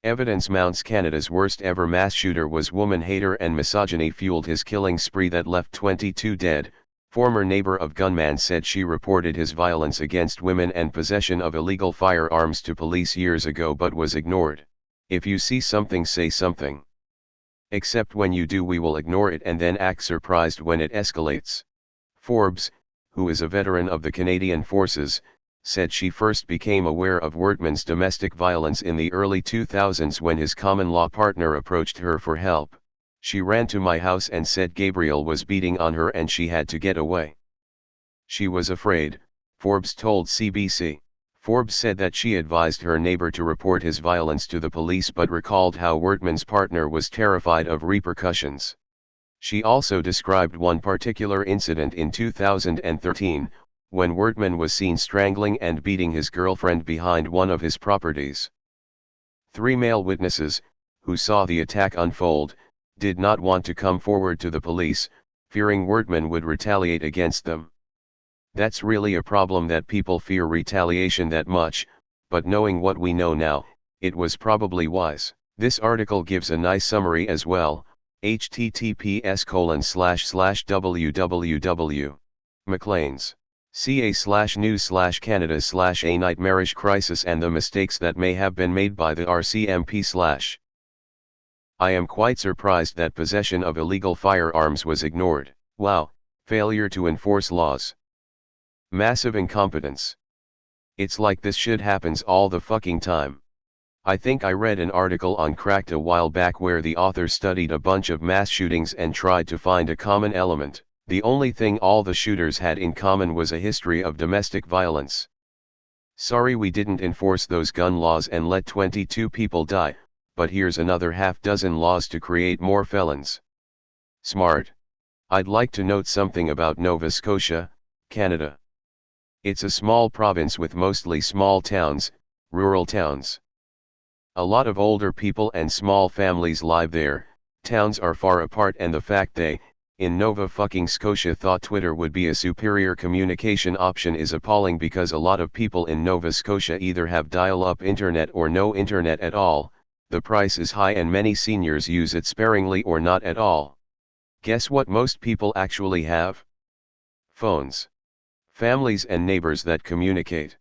Evidence mounts Canada's worst ever mass shooter was woman hater and misogyny fueled his killing spree that left 22 dead. Former neighbor of gunman said she reported his violence against women and possession of illegal firearms to police years ago but was ignored. If you see something, say something. Except when you do, we will ignore it and then act surprised when it escalates. Forbes, who is a veteran of the Canadian Forces, said she first became aware of Wortman's domestic violence in the early 2000s when his common-law partner approached her for help. She ran to my house and said Gabriel was beating on her and she had to get away. She was afraid, Forbes told CBC. Forbes said that she advised her neighbor to report his violence to the police but recalled how Wortman's partner was terrified of repercussions. She also described one particular incident in 2013, when Wortman was seen strangling and beating his girlfriend behind one of his properties. 3 male witnesses, who saw the attack unfold, did not want to come forward to the police, fearing Wortman would retaliate against them. That's really a problem that people fear retaliation that much, but knowing what we know now, it was probably wise. This article gives a nice summary as well, https://www. Maclean's. ca/news/Canada/a nightmarish crisis and the mistakes that may have been made by the RCMP/. I am quite surprised that possession of illegal firearms was ignored. Wow, failure to enforce laws. Massive incompetence. It's like this shit happens all the fucking time. I think I read an article on Cracked a while back where the author studied a bunch of mass shootings and tried to find a common element. The only thing all the shooters had in common was a history of domestic violence. Sorry we didn't enforce those gun laws and let 22 people die, but here's another half dozen laws to create more felons. Smart. I'd like to note something about Nova Scotia, Canada. It's a small province with mostly small towns, rural towns. A lot of older people and small families live there. Towns are far apart and the fact they, in Nova fucking Scotia, thought Twitter would be a superior communication option is appalling because a lot of people in Nova Scotia either have dial-up internet or no internet at all, the price is high and many seniors use it sparingly or not at all. Guess what most people actually have? Phones. Families and neighbors that communicate.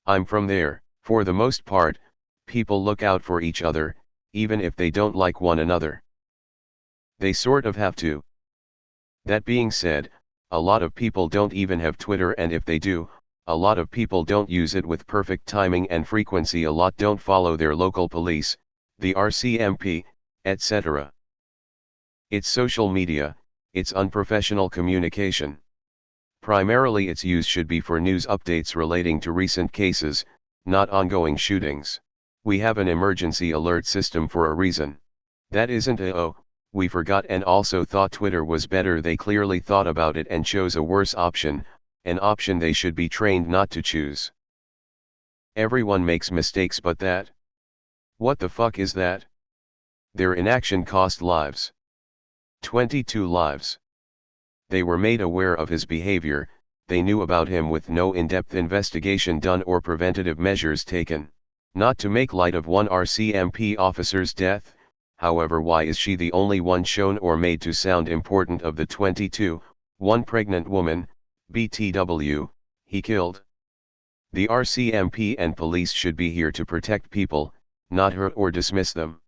I'm from there. For the most part, people look out for each other, even if they don't like one another. They sort of have to. That being said, a lot of people don't even have Twitter, and if they do, a lot of people don't use it with perfect timing and frequency. A lot don't follow their local police, the RCMP, etc. It's social media, it's unprofessional communication. Primarily its use should be for news updates relating to recent cases, not ongoing shootings. We have an emergency alert system for a reason. That isn't a "oh, we forgot and also thought Twitter was better." They clearly thought about it and chose a worse option, an option they should be trained not to choose. Everyone makes mistakes, but that? What the fuck is that? Their inaction cost lives. 22 lives. They were made aware of his behavior, they knew about him with no in-depth investigation done or preventative measures taken. Not to make light of one RCMP officer's death, however, why is she the only one shown or made to sound important of the 22, one pregnant woman, BTW, he killed? The RCMP and police should be here to protect people, not hurt or dismiss them.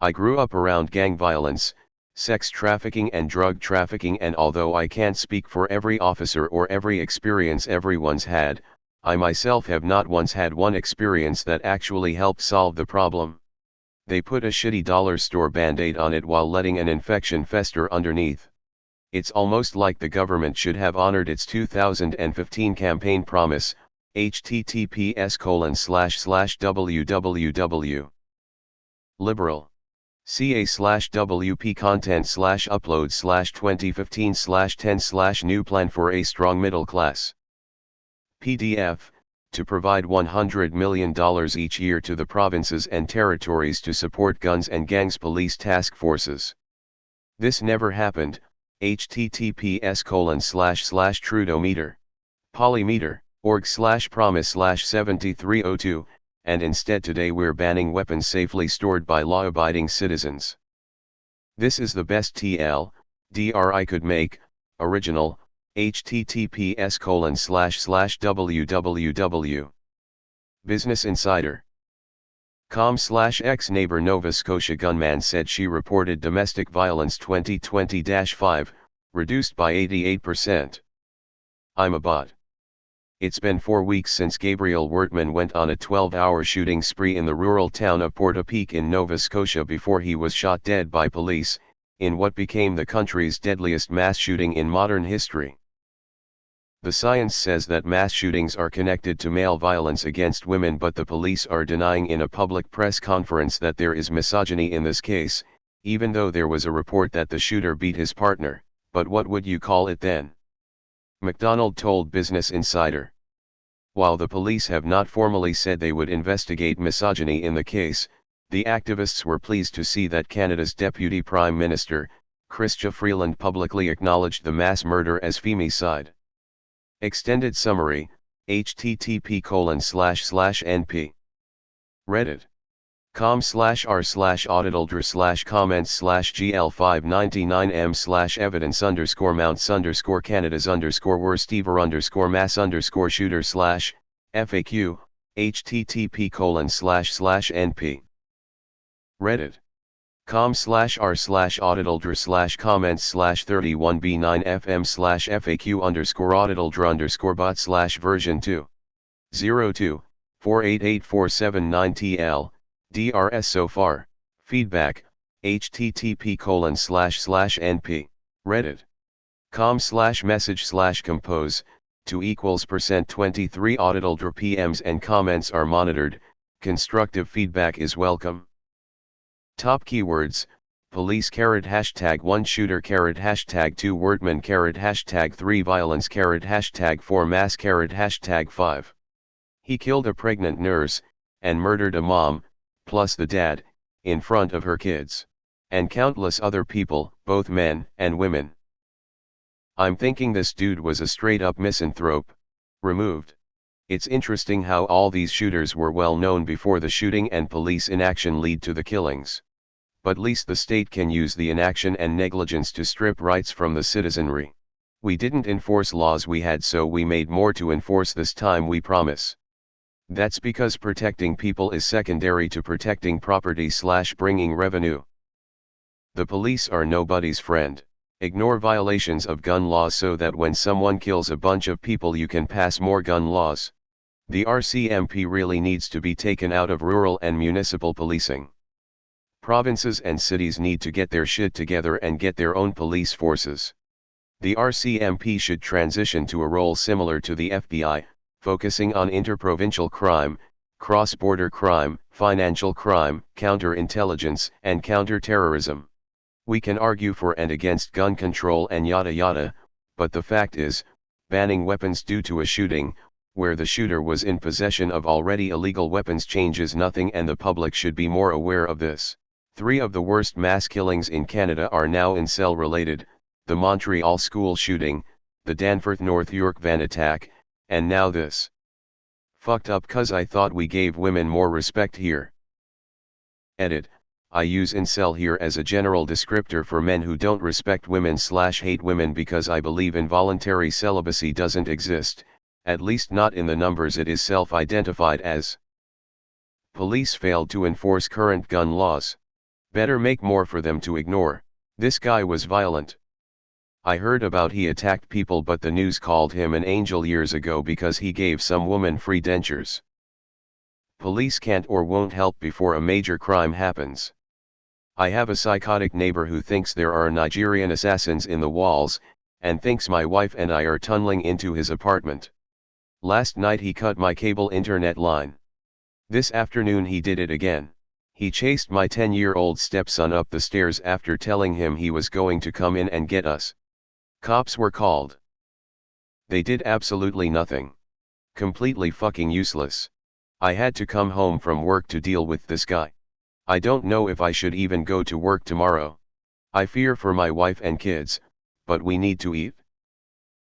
I grew up around gang violence, sex trafficking and drug trafficking, and although I can't speak for every officer or every experience everyone's had, I myself have not once had one experience that actually helped solve the problem. They put a shitty dollar store band-aid on it while letting an infection fester underneath. It's almost like the government should have honored its 2015 campaign promise, https://www. Liberal. ca/wp content/upload/2015/10/new plan for a strong middle class. PDF, to provide $100 million each year to the provinces and territories to support guns and gangs police task forces. This never happened. https://trudeaumeter. Polymeter, org/promise/7302, and instead today we're banning weapons safely stored by law-abiding citizens. This is the best TLDR I could make. Original, https://www. Business Insider. com/ex-neighbor Nova Scotia gunman said she reported domestic violence 2020-5, reduced by 88%. I'm a bot. It's been 4 weeks since Gabriel Wertman went on a 12-hour shooting spree in the rural town of Portapique in Nova Scotia before he was shot dead by police, in what became the country's deadliest mass shooting in modern history. The science says that mass shootings are connected to male violence against women, but the police are denying in a public press conference that there is misogyny in this case, even though there was a report that the shooter beat his partner. But what would you call it then? McDonald told Business Insider. While the police have not formally said they would investigate misogyny in the case, the activists were pleased to see that Canada's Deputy Prime Minister, Chrystia Freeland, publicly acknowledged the mass murder as femicide. Extended summary, http://np. Reddit. com/r/auditaldr/comments/gl599m/evidence_mount_canada's_worst_mass_shooter/FAQ, http://np. Reddit. com/r/auditaldr/comments/31b9fm/FAQ_auditaldr_bot/version 2. 0248847 DRS so far. Feedback, http://np. Reddit. com/message/compose, 2=%23 auditaldr PMs and comments are monitored, constructive feedback is welcome. Top keywords, police #1 shooter #2 Wertman #3 violence #4 mass #5. He killed a pregnant nurse, and murdered a mom, plus the dad, in front of her kids, and countless other people, both men and women. I'm thinking this dude was a straight-up misanthrope. Removed. It's interesting how all these shooters were well known before the shooting and police inaction lead to the killings. But least the state can use the inaction and negligence to strip rights from the citizenry. We didn't enforce laws we had, so we made more to enforce this time, we promise. That's because protecting people is secondary to protecting property/bringing revenue. The police are nobody's friend. Ignore violations of gun laws so that when someone kills a bunch of people you can pass more gun laws. The RCMP really needs to be taken out of rural and municipal policing. Provinces and cities need to get their shit together and get their own police forces. The RCMP should transition to a role similar to the FBI, focusing on interprovincial crime, cross-border crime, financial crime, counterintelligence, and counter-terrorism. We can argue for and against gun control and yada yada, but the fact is, banning weapons due to a shooting, where the shooter was in possession of already illegal weapons, changes nothing, and the public should be more aware of this. 3 of the worst mass killings in Canada are now incel-related: the Montreal school shooting, the Danforth North York van attack, and now this. Fucked up cuz I thought we gave women more respect here. Edit. I use incel here as a general descriptor for men who don't respect women/hate women because I believe involuntary celibacy doesn't exist, at least not in the numbers it is self-identified as. Police failed to enforce current gun laws. Better make more for them to ignore. This guy was violent. I heard about he attacked people, but the news called him an angel years ago because he gave some woman free dentures. Police can't or won't help before a major crime happens. I have a psychotic neighbor who thinks there are Nigerian assassins in the walls, and thinks my wife and I are tunneling into his apartment. Last night he cut my cable internet line. This afternoon he did it again. He chased my 10-year-old stepson up the stairs after telling him he was going to come in and get us. Cops were called. They did absolutely nothing. Completely fucking useless. I had to come home from work to deal with this guy. I don't know if I should even go to work tomorrow. I fear for my wife and kids, but we need to eat.